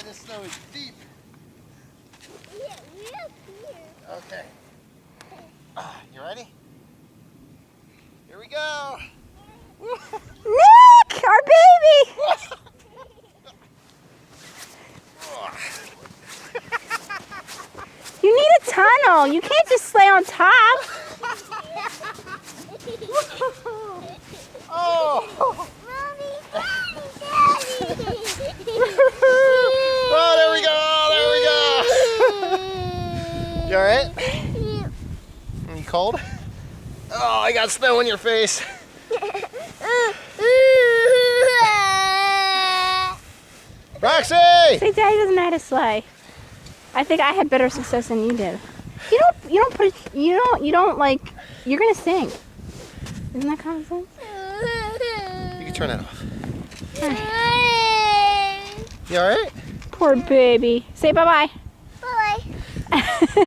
this snow is deep. Yeah, we're up here. Okay. You ready? Here we go. Nick, our baby. You need a tunnel. You can't just sleigh on top. Oh! Mommy, Daddy, Daddy. Oh, there we go. There we go. You alright? You cold? Oh, I got snow in your face. Roxy! Say Daddy doesn't know how to sleigh. I think I had better success than you did. You don't like, you're gonna sing. Isn't that common sense? You can turn that off. Bye. You alright? Poor baby. Say bye-bye. Bye.